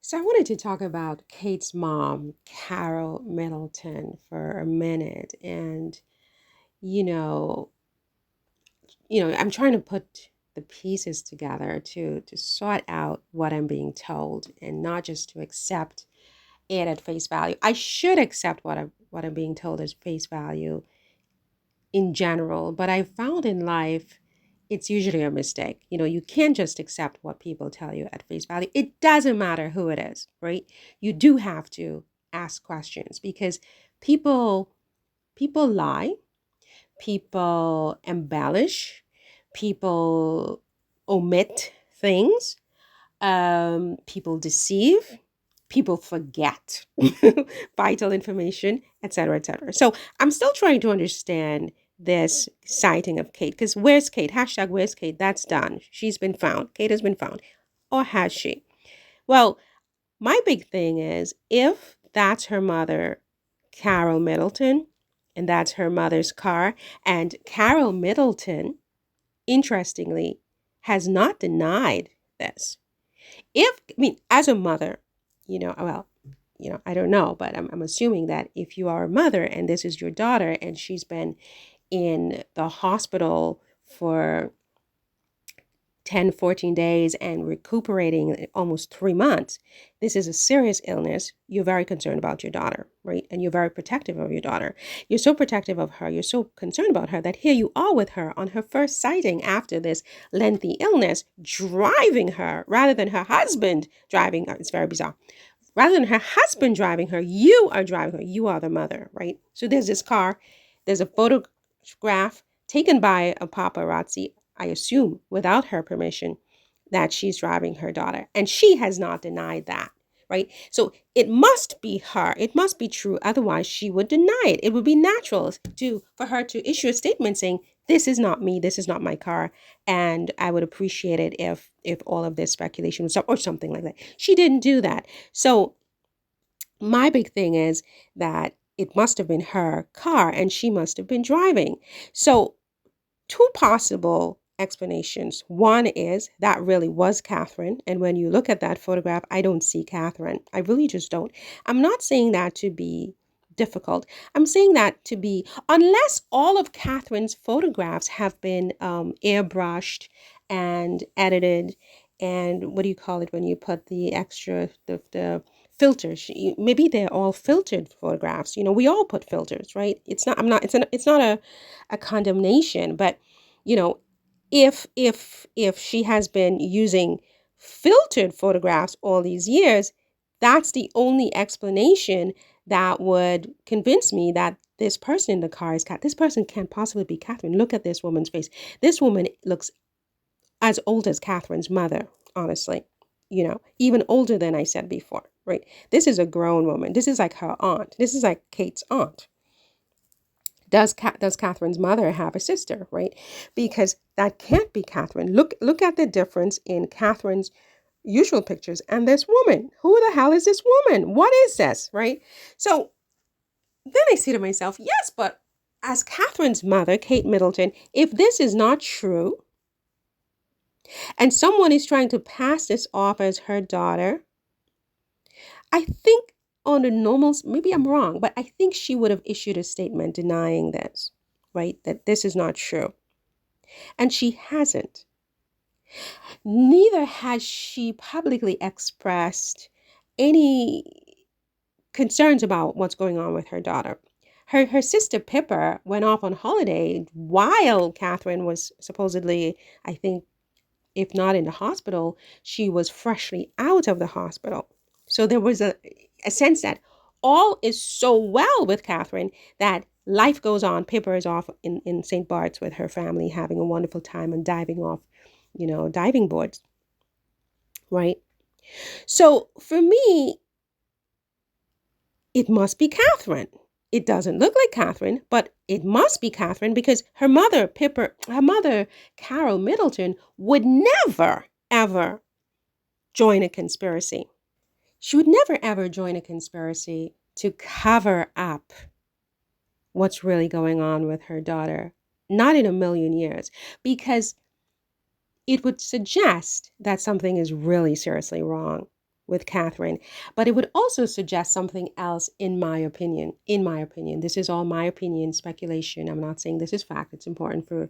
So I wanted to talk about Kate's mom, Carol Middleton, for a minute. And, you know, I'm trying to put the pieces together to sort out what I'm being told and not just to accept it at face value. I should accept what I'm being told as face value in general, but I found in life it's usually a mistake. You can't just accept what people tell you at face value. It doesn't matter who it is, right? You do have to ask questions because people people lie, people embellish, people omit things, people deceive, people forget vital information, etc., etc. So I'm still trying to understand this sighting of Kate because where's Kate? Hashtag where's Kate? That's done. She's been found. Kate has been found. Or has she? Well, my big thing is if that's her mother, Carol Middleton, and that's her mother's car, and Carol Middleton, interestingly, has not denied this. As a mother, well, I don't know, but I'm assuming that if you are a mother and this is your daughter and she's been in the hospital for 10, 14 days and recuperating almost 3 months, this is a serious illness. You're very concerned about your daughter, right? And you're very protective of your daughter. You're so protective of her. You're so concerned about her that here you are with her on her first sighting after this lengthy illness, driving her rather than her husband driving her. It's very bizarre. Rather than her husband driving her, you are driving her. You are the mother, right? So there's this car. There's a photograph taken by a paparazzi, I assume, without her permission, that she's driving her daughter. And she has not denied that, right? So it must be her. It must be true. Otherwise, she would deny it. It would be natural for her to issue a statement saying, this is not me. This is not my car. And I would appreciate it if all of this speculation was up or something like that. She didn't do that. So my big thing is that it must have been her car and she must have been driving. So two possible explanations. One is that really was Catherine. And when you look at that photograph, I don't see Catherine. I really just don't. I'm not saying that to be difficult. I'm saying that to be, unless all of Catherine's photographs have been airbrushed and edited, and what do you call it when you put the extra, the filters? Maybe they're all filtered photographs. We all put filters, right? It's not a condemnation, but you know, if she has been using filtered photographs all these years, that's the only explanation that would convince me that this person in the car is Cat. This person can't possibly be Catherine. Look at this woman's face. This woman looks as old as Catherine's mother, honestly. Even older than I said before, right? This is a grown woman. This is like her aunt. This is like Kate's aunt. Does Catherine's mother have a sister, right? Because that can't be Catherine. Look at the difference in Catherine's usual pictures and this woman. Who the hell is this woman? What is this, right? So then I say to myself, yes, but as Catherine's mother, Kate Middleton, if this is not true, and someone is trying to pass this off as her daughter, I think on the normals, maybe I'm wrong, but I think she would have issued a statement denying this, right? That this is not true. And she hasn't. Neither has she publicly expressed any concerns about what's going on with her daughter. Her sister Pippa went off on holiday while Catherine was supposedly, I think, if not in the hospital, she was freshly out of the hospital. So there was a sense that all is so well with Catherine that life goes on. Pippa is off in St. Bart's with her family, having a wonderful time and diving off, diving boards, right? So for me, it must be Catherine. It doesn't look like Catherine, but it must be Catherine because her mother, Carol Middleton, would never, ever join a conspiracy. She would never, ever join a conspiracy to cover up what's really going on with her daughter. Not in a million years, because it would suggest that something is really seriously wrong. with Catherine, but it would also suggest something else in my opinion. In my opinion, this is all my opinion, speculation. I'm not saying this is fact. It's important for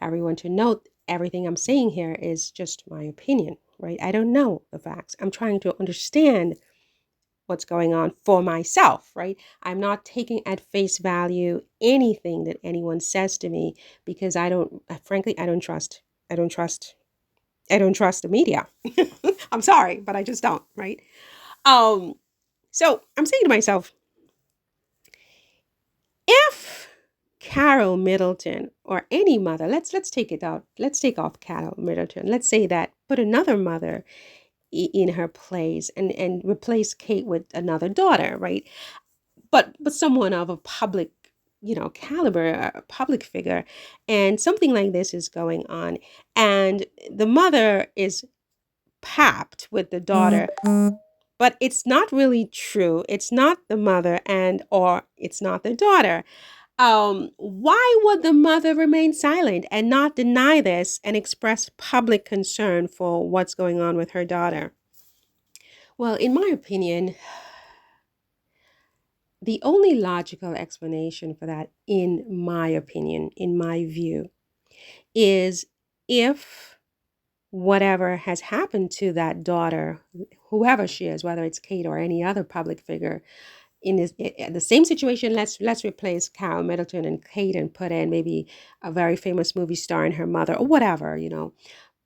everyone to note everything I'm saying here is just my opinion, right? I don't know the facts. I'm trying to understand what's going on for myself, right? I'm not taking at face value anything that anyone says to me because frankly, I don't trust, I don't trust the media. I'm sorry, but I just don't, right? Um, so I'm saying to myself, if Carol Middleton or any mother, let's take it out, let's take off Carol Middleton. Let's say that put another mother in her place and replace Kate with another daughter, right? But someone of a public, caliber, a public figure, and something like this is going on, and the mother is papped with the daughter, but it's not really true. It's not the mother and or it's not the daughter. Why would the mother remain silent and not deny this and express public concern for what's going on with her daughter? Well, in my opinion, the only logical explanation for that, in my opinion, in my view, is if whatever has happened to that daughter, whoever she is, whether it's Kate or any other public figure, in the same situation, let's replace Carol Middleton and Kate and put in maybe a very famous movie star and her mother or whatever,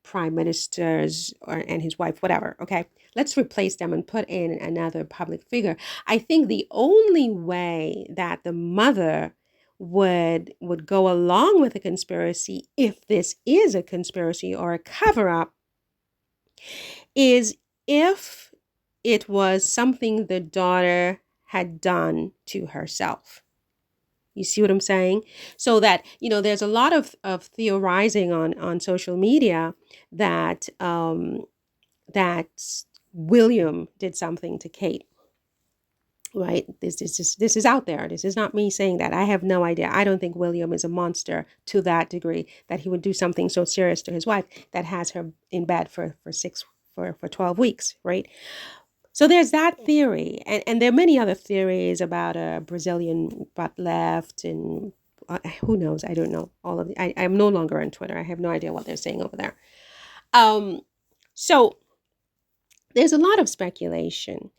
prime ministers and his wife, whatever. Okay, let's replace them and put in another public figure. I think the only way that the mother would go along with a conspiracy, if this is a conspiracy or a cover up, is if it was something the daughter had done to herself. You see what I'm saying? So that, there's a lot of theorizing on social media that that William did something to Kate. Right? This is out there. This is not me saying that. I have no idea. I don't think William is a monster to that degree that he would do something so serious to his wife that has her in bed for 12 weeks, right? So there's that theory, and there are many other theories about a Brazilian butt left, and who knows? I don't know all of the. I'm no longer on Twitter. I have no idea what they're saying over there. So there's a lot of speculation,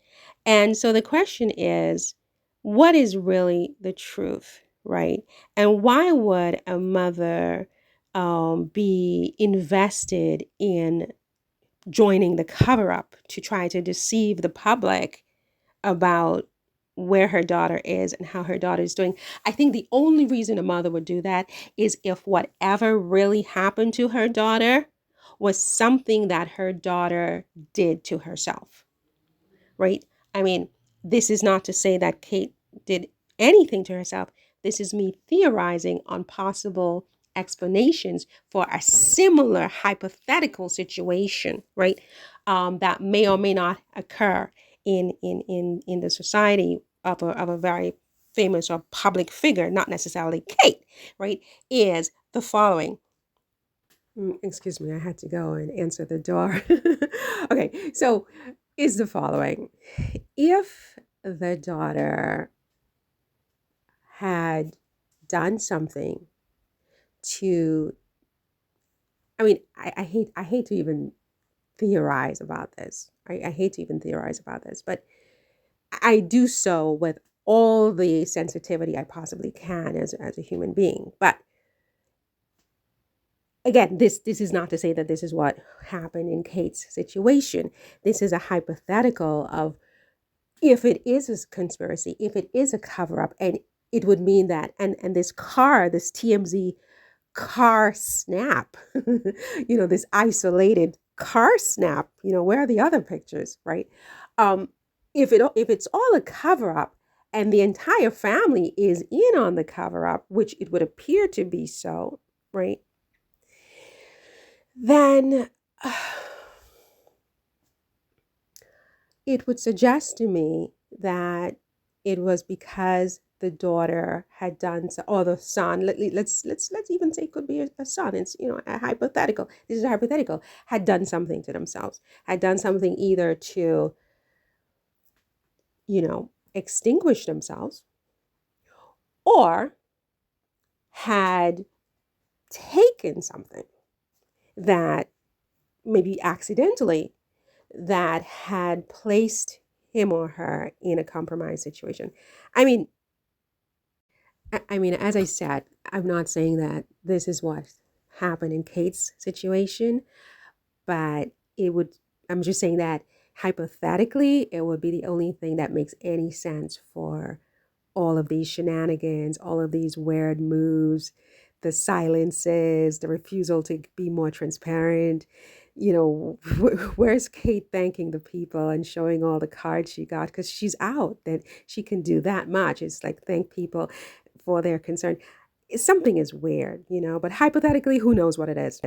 and so the question is, what is really the truth, right? And why would a mother be invested in joining the cover up to try to deceive the public about where her daughter is and how her daughter is doing? I think the only reason a mother would do that is if whatever really happened to her daughter was something that her daughter did to herself, right? I mean, this is not to say that Kate did anything to herself. This is me theorizing on possible explanations for a similar hypothetical situation, right? That may or may not occur in the society of a very famous or public figure, not necessarily Kate, right? Is the following. Excuse me, I had to go and answer the door. Okay, so is the following. If the daughter had done something to, I hate to even theorize about this. I hate to even theorize about this, but I do so with all the sensitivity I possibly can as a human being. But again, this is not to say that this is what happened in Kate's situation. This is a hypothetical of if it is a conspiracy, if it is a cover up, and it would mean that, and this TMZ car snap, this isolated car snap, where are the other pictures, right? If it's all a cover up and the entire family is in on the cover up, which it would appear to be so, right? Then it would suggest to me that it was because the daughter had done so, or the son, let's even say it could be a son. It's, a hypothetical. This is hypothetical. Had done something to themselves. Had done something either to, extinguish themselves, or had taken something that maybe accidentally that had placed him or her in a compromised situation. I mean, as I said, I'm not saying that this is what happened in Kate's situation, but it would, I'm just saying that hypothetically, it would be the only thing that makes any sense for all of these shenanigans, all of these weird moves, the silences, the refusal to be more transparent. Where's Kate thanking the people and showing all the cards she got? Because she's out, that she can do that much. It's like, thank people for their concern. Something is weird, but hypothetically, who knows what it is?